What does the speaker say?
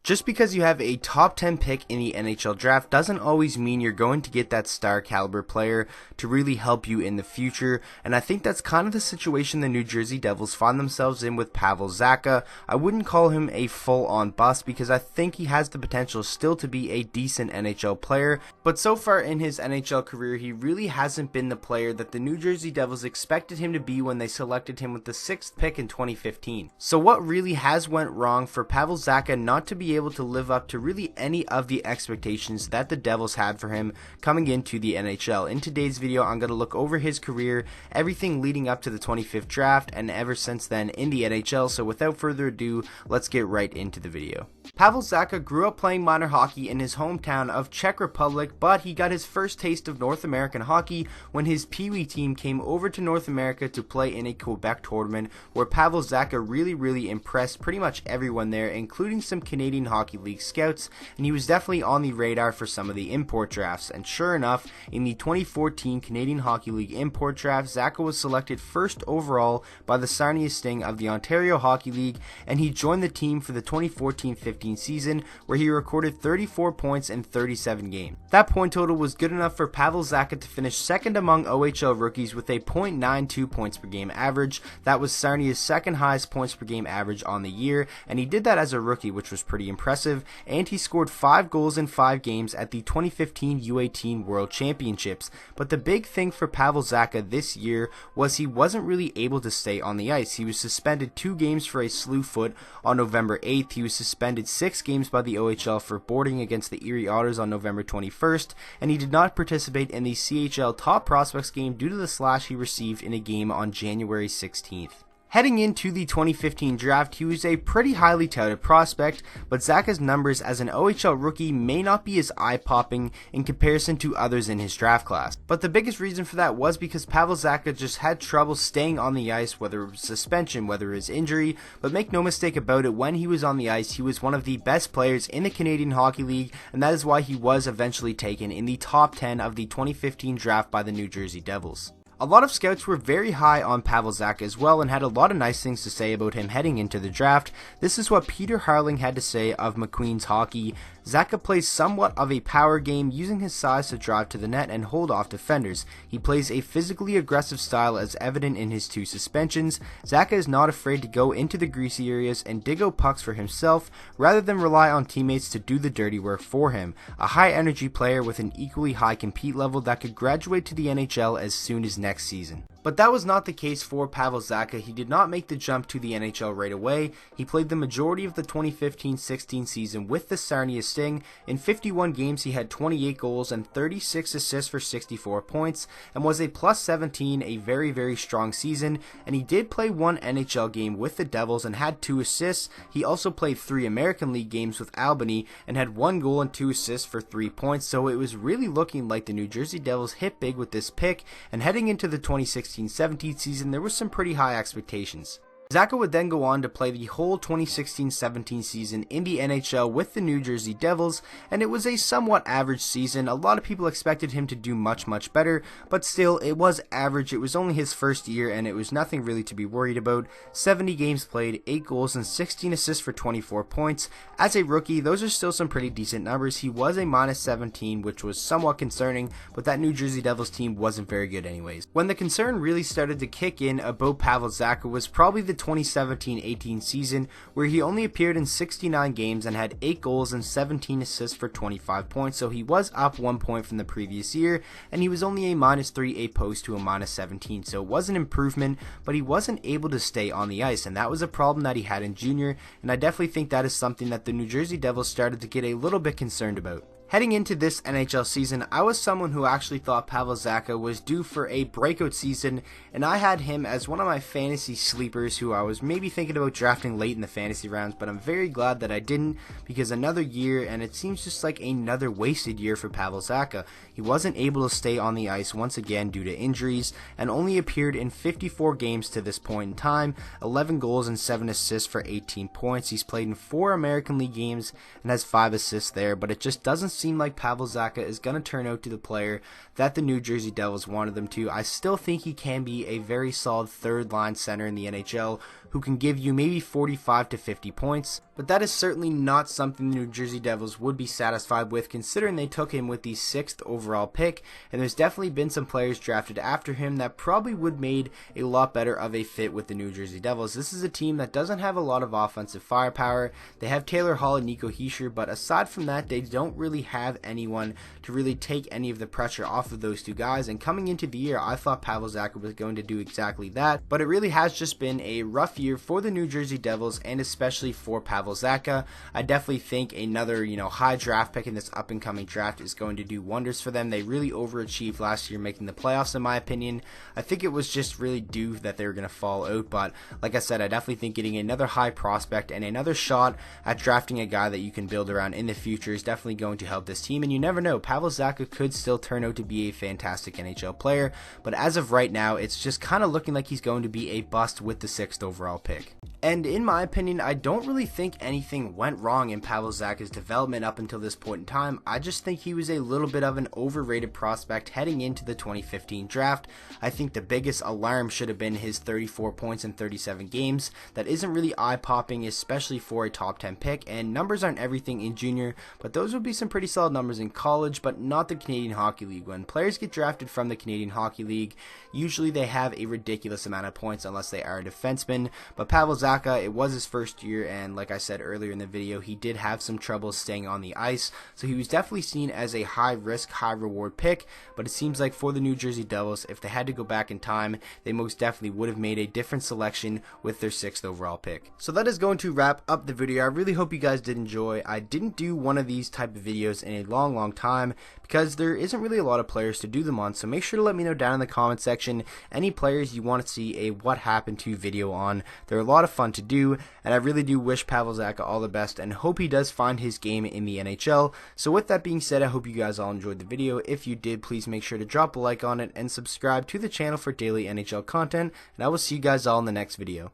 Just because you have a top 10 pick in the NHL draft doesn't always mean you're going to get that star caliber player to really help you in the future, and I think that's kind of the situation the New Jersey Devils find themselves in with Pavel Zacha. I wouldn't call him a full-on bust because I think he has the potential still to be a decent NHL player, but so far in his NHL career he really hasn't been the player that the New Jersey Devils expected him to be when they selected him with the 6th pick in 2015. So what really has went wrong for Pavel Zacha not to be able to live up to really any of the expectations that the Devils had for him coming into the NHL. In today's video, I'm going to look over his career, everything leading up to the 25th draft, and ever since then in the NHL. So without further ado, let's get right into the video. Pavel Zacha grew up playing minor hockey in his hometown of Czech Republic, but he got his first taste of North American hockey when his Pee Wee team came over to North America to play in a Quebec tournament where Pavel Zacha really impressed pretty much everyone there, including some Canadian Hockey League scouts, and he was definitely on the radar for some of the import drafts. And sure enough, in the 2014 Canadian Hockey League import draft, Zacha was selected first overall by the Sarnia Sting of the Ontario Hockey League, and he joined the team for the 2014-15 season where he recorded 34 points in 37 games. That point total was good enough for Pavel Zacha to finish second among OHL rookies with a .92 points per game average. That was Sarnia's second highest points per game average on the year, and he did that as a rookie, which was pretty impressive, and he scored 5 goals in 5 games at the 2015 U18 World Championships. But the big thing for Pavel Zacha this year was he wasn't really able to stay on the ice. He was suspended 2 games for a slew foot on November 8th. He was suspended 6 games by the OHL for boarding against the Erie Otters on November 21st, and he did not participate in the CHL Top Prospects game due to the slash he received in a game on January 16th. Heading into the 2015 draft, he was a pretty highly touted prospect, but Zacha's numbers as an OHL rookie may not be as eye-popping in comparison to others in his draft class. But the biggest reason for that was because Pavel Zacha just had trouble staying on the ice, whether it was suspension, whether it was injury, but make no mistake about it, when he was on the ice, he was one of the best players in the Canadian Hockey League, and that is why he was eventually taken in the top 10 of the 2015 draft by the New Jersey Devils. A lot of scouts were very high on Pavel Zacha as well and had a lot of nice things to say about him heading into the draft. This is what Peter Harling had to say of McQueen's hockey. Zacha plays somewhat of a power game, using his size to drive to the net and hold off defenders. He plays a physically aggressive style as evident in his 2 suspensions. Zacha is not afraid to go into the greasy areas and dig out pucks for himself rather than rely on teammates to do the dirty work for him. A high energy player with an equally high compete level that could graduate to the NHL as soon as next season. But that was not the case for Pavel Zacha. He did not make the jump to the NHL right away. He played the majority of the 2015-16 season with the Sarnia Sting. In 51 games, he had 28 goals and 36 assists for 64 points and was a +17, a very strong season. And he did play 1 NHL game with the Devils and had 2 assists. He also played 3 American League games with Albany and had 1 goal and 2 assists for 3 points. So it was really looking like the New Jersey Devils hit big with this pick, and heading into the 2016-17 season, there was some pretty high expectations. Zacha would then go on to play the whole 2016-17 season in the NHL with the New Jersey Devils, and it was a somewhat average season. A lot of people expected him to do much better, but still, it was average. It was only his first year, and it was nothing really to be worried about. 70 games played, 8 goals and 16 assists for 24 points. As a rookie, those are still some pretty decent numbers. He was a -17, which was somewhat concerning, but that New Jersey Devils team wasn't very good anyways. When the concern really started to kick in about Pavel Zacha was probably the 2017-18 season, where he only appeared in 69 games and had 8 goals and 17 assists for 25 points, so he was up 1 point from the previous year, and he was only a -3 opposed to a -17, so it was an improvement, but he wasn't able to stay on the ice, and that was a problem that he had in junior, and I definitely think that is something that the New Jersey Devils started to get a little bit concerned about. Heading into this NHL season, I was someone who actually thought Pavel Zacha was due for a breakout season, and I had him as one of my fantasy sleepers who I was maybe thinking about drafting late in the fantasy rounds, but I'm very glad that I didn't, because another year, and it seems just like another wasted year for Pavel Zacha. He wasn't able to stay on the ice once again due to injuries, and only appeared in 54 games to this point in time, 11 goals and 7 assists for 18 points. He's played in 4 American League games and has 5 assists there, but it just doesn't seem seem like Pavel Zacha is going to turn out to the player that the New Jersey Devils wanted them to. I still think he can be a very solid third line center in the NHL who can give you maybe 45 to 50 points, but that is certainly not something the New Jersey Devils would be satisfied with, considering they took him with the 6th overall pick, and there's definitely been some players drafted after him that probably would made a lot better of a fit with the New Jersey Devils. This is a team that doesn't have a lot of offensive firepower. They have Taylor Hall and Nico Hischier, but aside from that, they don't really have anyone to really take any of the pressure off of those two guys, and coming into the year, I thought Pavel Zacha was going to do exactly that, but it really has just been a rough year for the New Jersey Devils, and especially for Pavel Zacha. I definitely think another, high draft pick in this up and coming draft is going to do wonders for them. They really overachieved last year, making the playoffs in my opinion. I think it was just really due that they were going to fall out, but like I said, I definitely think getting another high prospect and another shot at drafting a guy that you can build around in the future is definitely going to help this team, and you never know, Pavel Zacha could still turn out to be a fantastic NHL player, but as of right now, it's just kind of looking like he's going to be a bust with the 6th overall pick. And in my opinion, I don't really think anything went wrong in Pavel Zacha's development up until this point in time. I just think he was a little bit of an overrated prospect heading into the 2015 draft. I think the biggest alarm should have been his 34 points in 37 games. That isn't really eye-popping, especially for a top 10 pick, and numbers aren't everything in junior, but those would be some pretty solid numbers in college, but not the Canadian Hockey League. When players get drafted from the Canadian Hockey League, usually they have a ridiculous amount of points unless they are a defenseman, but Pavel Zacha, it was his first year, and like I said earlier in the video, he did have some trouble staying on the ice, so he was definitely seen as a high risk, high reward pick, but it seems like for the New Jersey Devils, if they had to go back in time, they most definitely would have made a different selection with their 6th overall pick. So that is going to wrap up the video. I really hope you guys did enjoy. I didn't do one of these type of videos in a long time because there isn't really a lot of players to do them on, so make sure to let me know down in the comment section any players you want to see a what happened to video on. They're a lot of fun to do, and I really do wish Pavel Zacha all the best and hope he does find his game in the NHL. So with that being said, I hope you guys all enjoyed the video. If you did, please make sure to drop a like on it and subscribe to the channel for daily NHL content, and I will see you guys all in the next video.